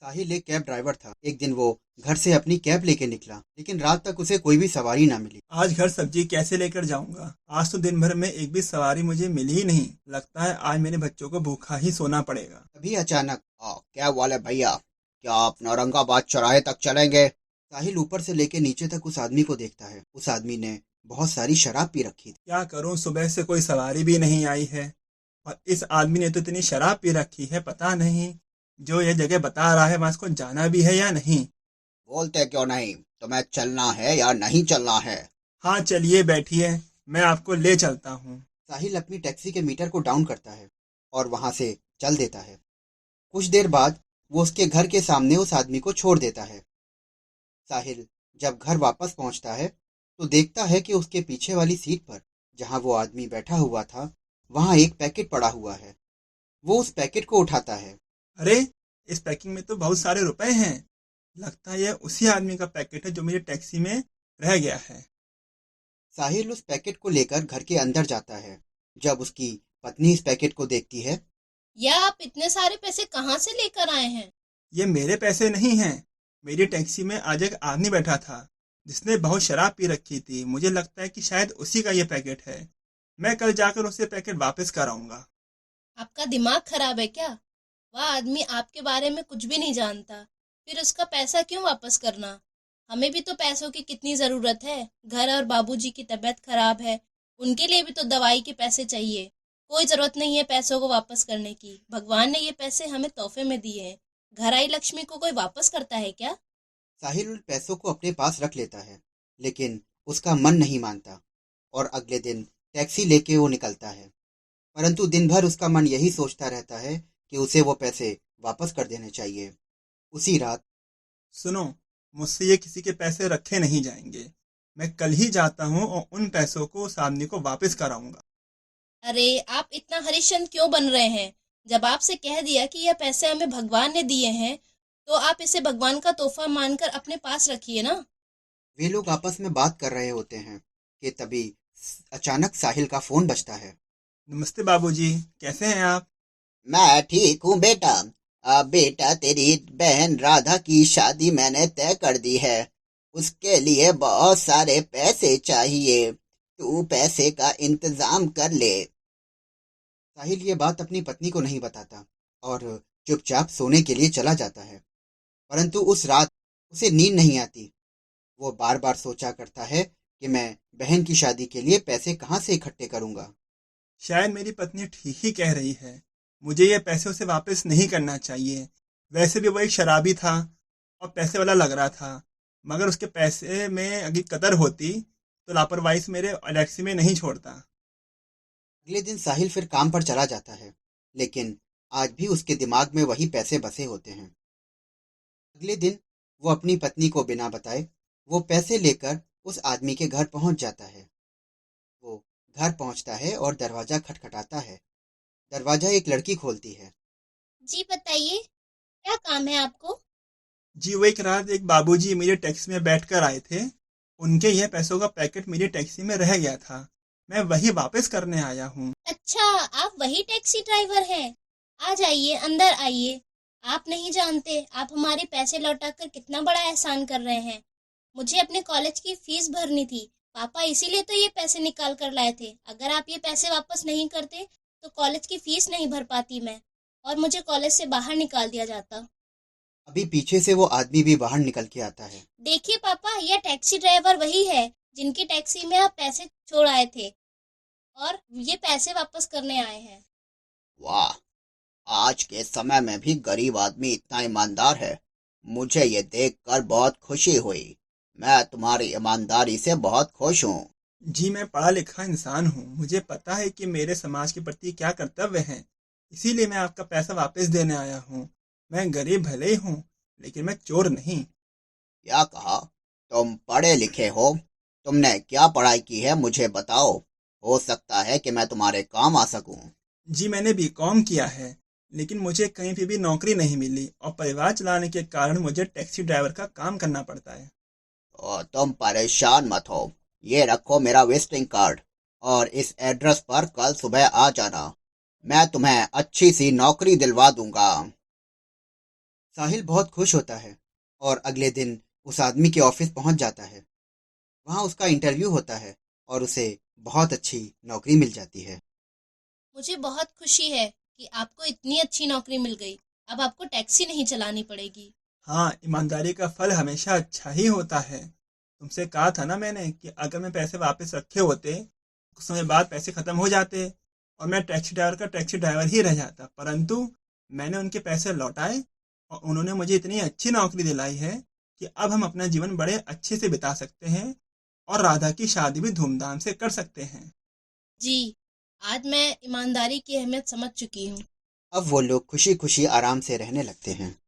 साहिल एक cab driver था। एक दिन वो घर से अपनी कैब लेके निकला, लेकिन रात तक उसे कोई भी सवारी ना मिली। आज घर सब्जी कैसे लेकर जाऊंगा। आज तो दिन भर में एक भी सवारी मुझे मिली ही नहीं। लगता है आज मेरे बच्चों को भूखा ही सोना पड़ेगा। तभी अचानक, कैब वाले भैया, क्या आप औरंगाबाद चौराहे तक चलेंगे? साहिल ऊपर से लेके नीचे तक उस आदमी को देखता है। उस आदमी ने बहुत सारी शराब पी रखी थी। क्या करूं, सुबह से कोई सवारी भी नहीं आई है। और इस आदमी ने तो इतनी शराब पी रखी है, पता नहीं जो ये जगह बता रहा है वहां इसको जाना भी है या नहीं। बोलते क्यों नहीं? तुम्हें चलना है या नहीं चलना है? हाँ चलिए बैठिए, मैं आपको ले चलता हूँ। साहिल अपनी टैक्सी के मीटर को डाउन करता है और वहां से चल देता है। कुछ देर बाद वो उसके घर के सामने उस आदमी को छोड़ देता है। साहिल जब घर वापस पहुंचता है तो देखता है कि उसके पीछे वाली सीट पर, जहां वो आदमी बैठा हुआ था, वहां एक पैकेट पड़ा हुआ है। वो उस पैकेट को उठाता है। अरे, इस पैकिंग में तो बहुत सारे रुपए हैं। लगता है यह उसी आदमी का पैकेट है जो मेरी टैक्सी में रह गया है। साहिल उस पैकेट को लेकर घर के अंदर जाता है। जब उसकी पत्नी इस पैकेट को देखती है। या आप इतने सारे पैसे कहाँ से लेकर आए हैं? ये मेरे पैसे नहीं हैं। मेरी टैक्सी में आज एक आदमी बैठा था जिसने बहुत शराब पी रखी थी। मुझे लगता है कि शायद उसी का ये पैकेट है। मैं कल जाकर उसे पैकेट वापस कराऊंगा। आपका दिमाग खराब है क्या? वह आदमी आपके बारे में कुछ भी नहीं जानता, फिर उसका पैसा क्यों वापस करना? हमें भी तो पैसों की कितनी जरूरत है। घर और बाबूजी की तबीयत खराब है, उनके लिए भी तो दवाई के पैसे चाहिए। कोई जरूरत नहीं है पैसों को वापस करने की। भगवान ने ये पैसे हमें तोहफे में दिए हैं। घर आई लक्ष्मी को कोई वापस करता है क्या? साहिल उन पैसों को अपने पास रख लेता है, लेकिन उसका मन नहीं मानता और अगले दिन टैक्सी लेके वो निकलता है। परंतु दिन भर उसका मन यही सोचता रहता है कि उसे वो पैसे वापस कर देने चाहिए। उसी रात सुनो, मुझसे ये किसी के पैसे रखे नहीं जाएंगे। मैं कल ही जाता हूँ और उन पैसों को उस आदमी को वापस कराऊंगा। अरे, आप इतना हरिश्चंद्र क्यों बन रहे हैं? जब आपसे कह दिया कि यह पैसे हमें भगवान ने दिए हैं, तो आप इसे भगवान का तोहफा मानकर अपने पास रखिए ना। वे लोग आपस में बात कर रहे होते हैं कि तभी अचानक साहिल का फोन बजता है। नमस्ते बाबूजी, कैसे हैं आप? मैं ठीक हूँ बेटा। अब बेटा, तेरी बहन राधा की शादी मैंने तय कर दी है। उसके लिए बहुत सारे पैसे चाहिए। तू पैसे का इंतजाम कर ले। साहिल ये बात अपनी पत्नी को नहीं बताता और चुपचाप सोने के लिए चला जाता है। परंतु उस रात उसे नींद नहीं आती। वो बार बार सोचा करता है कि मैं बहन की शादी के लिए पैसे कहाँ से इकट्ठे करूंगा। शायद मेरी पत्नी ठीक ही कह रही है। मुझे ये पैसे उसे वापस नहीं करना चाहिए। वैसे भी वो एक शराबी था और पैसे वाला लग रहा था। मगर उसके पैसे में अगर कदर होती तो लापरवाही से मेरे टैक्सी में नहीं छोड़ता। अगले दिन साहिल फिर काम पर चला जाता है, लेकिन आज भी उसके दिमाग में वही पैसे बसे होते हैं। अगले दिन वो अपनी पत्नी को बिना बताए वो पैसे लेकर उस आदमी के घर पहुंच जाता है। वो घर पहुंचता है और दरवाजा खटखटाता है। दरवाजा एक लड़की खोलती है। जी बताइए, क्या काम है आपको? जी, वो एक रात एक बाबूजी मेरे टैक्सी में बैठकर आए थे। उनके यह पैसों का पैकेट मेरी टैक्सी में रह गया था। मैं वही वापस करने आया हूँ। अच्छा, आप वही टैक्सी ड्राइवर हैं। आ जाइए, अंदर आइए। आप नहीं जानते आप हमारे पैसे लौटाकर कितना बड़ा एहसान कर रहे हैं। मुझे अपने कॉलेज की फीस भरनी थी। पापा इसीलिए तो ये पैसे निकाल कर लाए थे। अगर आप ये पैसे वापस नहीं करते तो कॉलेज की फीस नहीं भर पाती मैं, और मुझे कॉलेज से बाहर निकाल दिया जाता। अभी पीछे से वो आदमी भी बाहर निकल के आता है। देखिए पापा, यह टैक्सी ड्राइवर वही है जिनकी टैक्सी में आप पैसे छोड़ आए थे, और ये पैसे वापस करने आए हैं। वाह, आज के समय में भी गरीब आदमी इतना ईमानदार है। मुझे ये देखकर बहुत खुशी हुई। मैं तुम्हारी ईमानदारी से बहुत खुश हूँ। जी, मैं पढ़ा लिखा इंसान हूँ। मुझे पता है कि मेरे समाज के प्रति क्या कर्तव्य हैं। इसीलिए मैं आपका पैसा वापस देने आया हूँ। मैं गरीब भले ही हूँ, लेकिन मैं चोर नहीं। क्या कहा? तुम पढ़े लिखे हो? तुमने क्या पढ़ाई की है, मुझे बताओ। हो सकता है कि मैं तुम्हारे काम आ सकूं। जी, मैंने बीकॉम किया है, लेकिन मुझे कहीं पे भी नौकरी नहीं मिली और परिवार चलाने के कारण मुझे टैक्सी ड्राइवर का काम करना पड़ता है। और तुम परेशान मत हो। ये रखो मेरा विजिटिंग कार्ड और इस एड्रेस पर कल सुबह आ जाना। मैं तुम्हें अच्छी सी नौकरी दिलवा दूंगा। साहिल बहुत खुश होता है और अगले दिन उस आदमी के ऑफिस पहुंच जाता है। वहां उसका इंटरव्यू होता है और उसे बहुत अच्छी नौकरी मिल जाती है। मुझे बहुत खुशी है कि आपको इतनी अच्छी नौकरी मिल गई। अब आपको टैक्सी नहीं चलानी पड़ेगी। हाँ, ईमानदारी का फल हमेशा अच्छा ही होता है। तुमसे कहा था ना मैंने कि अगर मैं पैसे वापस रखे होते, कुछ समय बाद पैसे खत्म हो जाते और मैं टैक्सी ड्राइवर का टैक्सी ड्राइवर ही रह जाता। परंतु मैंने उनके पैसे लौटाए और उन्होंने मुझे इतनी अच्छी नौकरी दिलाई है कि अब हम अपना जीवन बड़े अच्छे से बिता सकते हैं और राधा की शादी भी धूमधाम से कर सकते हैं। जी, आज मैं ईमानदारी की अहमियत समझ चुकी हूँ। अब वो लोग खुशी खुशी आराम से रहने लगते हैं।